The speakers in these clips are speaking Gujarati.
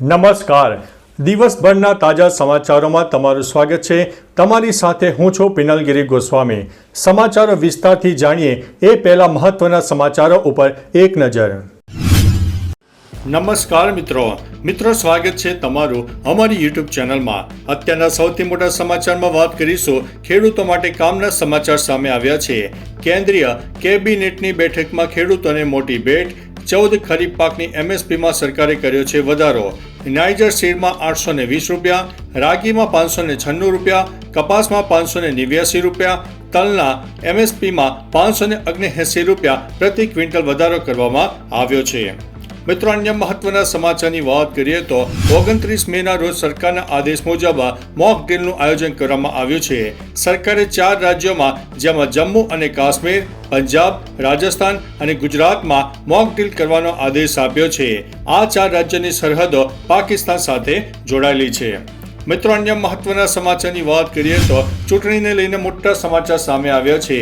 નમસ્કાર. દિવસભરના તાજા સમાચારોમાં તમારું સ્વાગત છે. તમારી સાથે હું છું પિનલગીરી ગોસ્વામી. સમાચારો વિસ્તારથી જાણીએ એ પહેલા મહત્વના સમાચારો ઉપર એક નજર. નમસ્કાર મિત્રો સ્વાગત છે તમારું અમારી યુટ્યુબ ચેનલમાં. અત્યારના સૌથી મોટા સમાચારમાં વાત કરીશું. ખેડૂતો માટે કામના સમાચાર સામે આવ્યા છે. કેન્દ્રીય કેબિનેટની બેઠકમાં ખેડૂતોને મોટી ભેટ. 14 ખરીફ પાકની એમએસપીમાં સરકારે કર્યો છે વધારો. નાઇજર સીડમાં 820 રૂપિયા, રાગીમાં 596 રૂપિયા, કપાસમાં 589 રૂપિયા, તલના એમએસપીમાં 579 રૂપિયા પ્રતિ ક્વિન્ટલ વધારો કરવામાં આવ્યો છે. મિત્રો, અન્ય મહત્વના સમાચારની વાત કરીએ તો 29 મેના રોજ સરકારના આદેશ મુજબ મોક ડ્રીલનું આયોજન કરવામાં આવ્યું છે. સરકારે 4 રાજ્યોમાં જેમાં જમ્મુ અને કાશ્મીર, પંજાબ, રાજસ્થાન અને ગુજરાતમાં મોક ડ્રીલ કરવાનો આદેશ આપ્યો છે. આ 4 રાજ્યોની સરહદો પાકિસ્તાન સાથે જોડાયેલી છે. મિત્રો, અન્ય મહત્વના સમાચારની વાત કરીએ તો ચૂંટણીને લઈને મોટા સમાચાર સામે આવ્યા છે.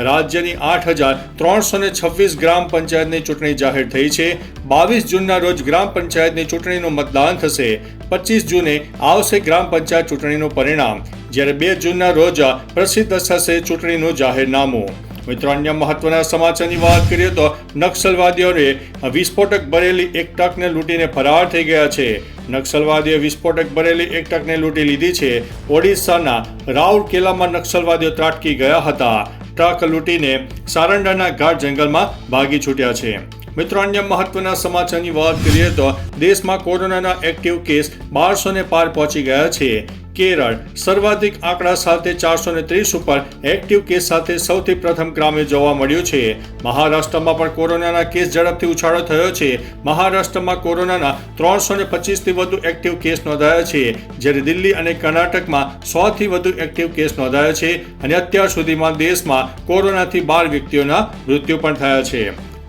રાજ્યની 8,326 ગ્રામ પંચાયતની ચૂંટણી જાહેર થઈ છે. 22 જૂનના રોજ ગ્રામ પંચાયતની ચૂંટણીનું મતદાન થશે. 25 જૂને આવશે ગ્રામ પંચાયત ચૂંટણીનું પરિણામ, જ્યારે 2 જૂનના રોજ પ્રસિદ્ધ થશે ચૂંટણીનું જાહેરનામું. મિત્રો, અન્ય મહત્વના સમાચારની વાત કરીએ તો નક્સલવાદીઓએ વિસ્ફોટક ભરેલી એક ટ્રકને લૂંટીને ફરાર થઈ ગયા છે. નક્સલવાદીઓએ વિસ્ફોટક ભરેલી એક ટ્રકને લૂંટી લીધી છે. ઓડિશાના રાઉરકેલામાં નક્સલવાદીઓ ત્રાટકી ગયા હતા. ટ્રક લૂંટીને સારંડાના ઘાટ જંગલમાં ભાગી છૂટ્યા છે. મિત્રો, અન્ય મહત્વના સમાચારની વાત કરીએ તો દેશમાં કોરોનાના એક્ટિવ કેસ 1200 પાર પહોંચી ગયા છે. કેરળ સર્વાધિક આંકડા સાથે 430 ઉપર એક્ટિવ કેસ સાથે સૌથી પ્રથમ ક્રમે જોવા મળ્યું છે. મહારાષ્ટ્રમાં પણ કોરોનાના કેસ ઝડપથી ઉછાળો થયો છે. મહારાષ્ટ્રમાં કોરોનાના 325 થી વધુ એક્ટિવ કેસ નોંધાયા છે, જ્યારે દિલ્હી અને કર્ણાટકમાં 100 થી વધુ એક્ટિવ કેસ નોંધાયા છે અને અત્યાર સુધીમાં દેશમાં કોરોનાથી 12 વ્યક્તિઓના મૃત્યુ પણ થયા છે.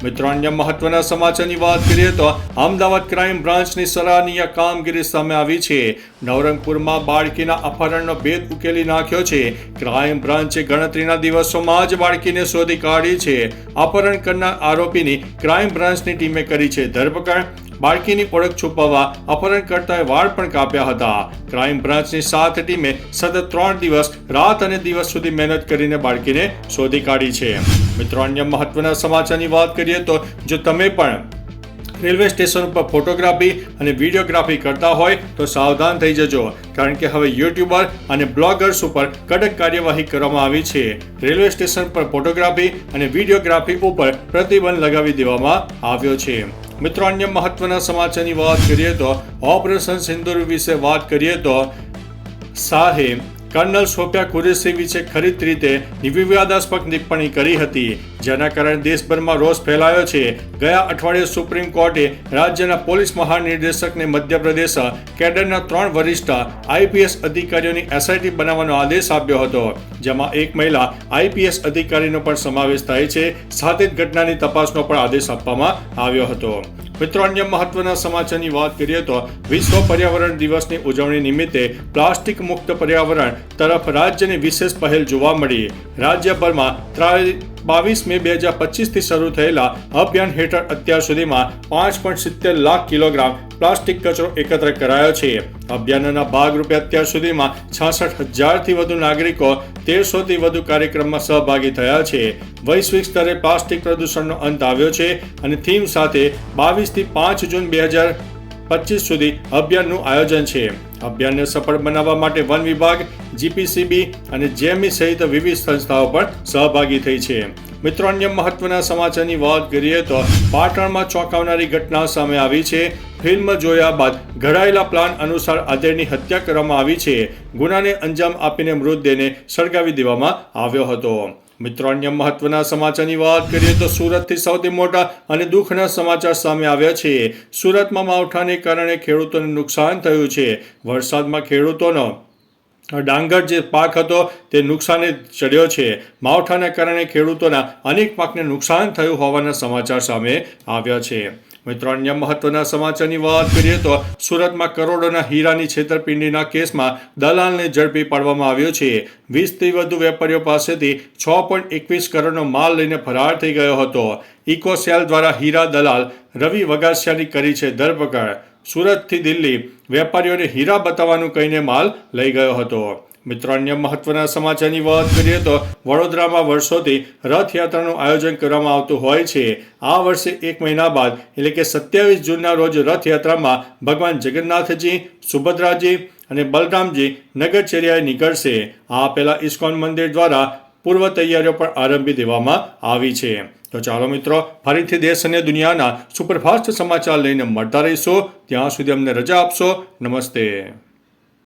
મિત્રો, અન્ય મહત્વના સમાચારની વાત કરીએ તો અમદાવાદ ક્રાઇમ બ્રાન્ચની સરાહનીય કામગીરી સામે આવી છે. નવરંગપુરમાં બાળકીના અપહરણનો ભેદ ઉકેલી નાખ્યો છે. ક્રાઇમ બ્રાન્ચે ગણતરીના દિવસોમાં જ બાળકીને શોધી કાઢી છે. અપહરણ કરનાર આરોપીની ક્રાઇમ બ્રાન્ચની ટીમે કરી છે ધરપકડ. બાળકીની ઓળખ છુપાવવા અપહરણકર્તાએ વાળ પણ કાપ્યા હતા. ક્રાઇમ બ્રાન્ચની 7 ટીમે સતત 3 દિવસ રાત અને દિવસ સુધી મહેનત કરીને બાળકીને શોધી કાઢી છે. મિત્રો, અન્ય મહત્વના સમાચારની વાત કરીએ તો જો તમે પણ રેલવે સ્ટેશન ઉપર ફોટોગ્રાફી અને વિડીયોગ્રાફી કરતા હોય તો સાવધાન થઈ જજો, કારણ કે હવે યુટ્યુબર અને બ્લોગર્સ ઉપર કડક કાર્યવાહી કરવામાં આવી છે. રેલવે સ્ટેશન પર ફોટોગ્રાફી અને વિડીયોગ્રાફી ઉપર પ્રતિબંધ લગાવી દેવામાં આવ્યો છે. મિત્રો, અન્ય મહત્વના સમાચારની વાત કરીએ તો ઓપરેશન સિંદૂર વિશે વાત કરીએ તો શાહે કર્નલ સોફિયા કુરેશી વિશે ખરીદ રીતે વિવાદાસ્પદ ટિપ્પણી કરી હતી, જેના કારણે દેશભરમાં રોષ ફેલાયો છે. ગયા અઠવાડિયે સુપ્રીમ કોર્ટે રાજ્યના પોલીસ મહાનિર્દેશકને મધ્યપ્રદેશ કેડરના 3 વરિષ્ઠ આઈપીએસ અધિકારીઓની એસઆઈટી બનાવવાનો આદેશ આપ્યો હતો, જેમાં એક મહિલા આઈપીએસ અધિકારીનો પણ સમાવેશ થાય છે. સાથે જ ઘટનાની તપાસનો પણ આદેશ આપવામાં આવ્યો હતો. મિત્રો, અન્ય મહત્વના સમાચારની વાત કરીએ તો વિશ્વ પર્યાવરણ દિવસની ઉજવણી નિમિત્તે પ્લાસ્ટિક મુક્ત પર્યાવરણ તરફ રાજ્યની વિશેષ પહેલ જોવા મળી. રાજ્યભરમાં 22 મે 2025 થી શરૂ થયેલા અભિયાન હેઠળ અત્યાર સુધીમાં 5.70 લાખ કિલોગ્રામ પ્લાસ્ટિક કચરો એકત્ર કરાયો છે. અભિયાનના ભાગરૂપે અત્યાર સુધીમાં 66,000 થી વધુ નાગરિકો 1300 થી વધુ કાર્યક્રમમાં સહભાગી થયા છે. વૈશ્વિક સ્તરે પ્લાસ્ટિક પ્રદૂષણનો અંત આવ્યો છે અને થીમ સાથે 22 થી 5 જૂન 2025 સુધી અભિયાનનું આયોજન છે. અભિયાનને સફળ બનાવવા માટે વન વિભાગ, જીપીસીબી અને જેમી સહિત વિવિધ સંસ્થાઓ પણ સહભાગી થઈ છે. મિત્રો, અન્ય મહત્વના સમાચારની વાત કરીએ તો પાટણમાં ચોંકાવનારી ઘટના સામે આવી છે. ફિલ્મ જોયા બાદ ઘડાયેલા પ્લાન અનુસાર આધેડની હત્યા કરવામાં આવી છે. ગુનાને અંજામ આપીને મૃતદેહને સળગાવી દેવામાં આવ્યો હતો. મિત્રો, અન્ય મહત્વના સમાચારની વાત કરીએ તો સુરતથી સૌથી મોટા અને દુઃખના સમાચાર સામે આવ્યા છે. સુરતમાં માવઠાને કારણે ખેડૂતોને નુકસાન થયું છે. વરસાદમાં ખેડૂતોનો ડાંગર જે પાક હતો તે નુકસાને ચડ્યો છે. માવઠાના કારણે ખેડૂતોના અનેક પાકને નુકસાન થયું હોવાના સમાચાર સામે આવ્યા છે. મિત્રો, અન્ય મહત્વના સમાચારની વાત કરીએ તો સુરતમાં કરોડોના હીરાની છેતરપિંડીના કેસમાં દલાલને ઝડપી પાડવામાં આવ્યો છે. 20 થી વધુ વેપારીઓ પાસેથી 6.21 કરોડનો માલ લઈને ફરાર થઈ ગયો હતો. ઇકોસેલ દ્વારા હીરા દલાલ રવિ વગાસિયાની કરી છે ધરપકડ. સુરતથી દિલ્હી વેપારીઓને હીરા બતાવવાનું કહીને માલ લઈ ગયો હતો. મિત્રો, અન્ય મહત્વના સમાચારની વાત કરીએ તો વડોદરામાં વર્ષોથી રથયાત્રાનું આયોજન કરવામાં આવતું હોય છે. આ વર્ષે 1 મહિના બાદ એટલે કે 27 જૂનના રોજ રથયાત્રામાં ભગવાન જગન્નાથજી, સુભદ્રાજી અને બલરામજી નગરચર્યાએ નીકળશે. આ પહેલા ઇસ્કોન મંદિર દ્વારા પૂર્વ તૈયારીઓ પણ આરંભી દેવામાં આવી છે. તો ચાલો મિત્રો, ફરીથી દેશ અને દુનિયાના સુપરફાસ્ટ સમાચાર લઈને મળતા રહીશું. ત્યાં સુધી અમને રજા આપશો. નમસ્તે.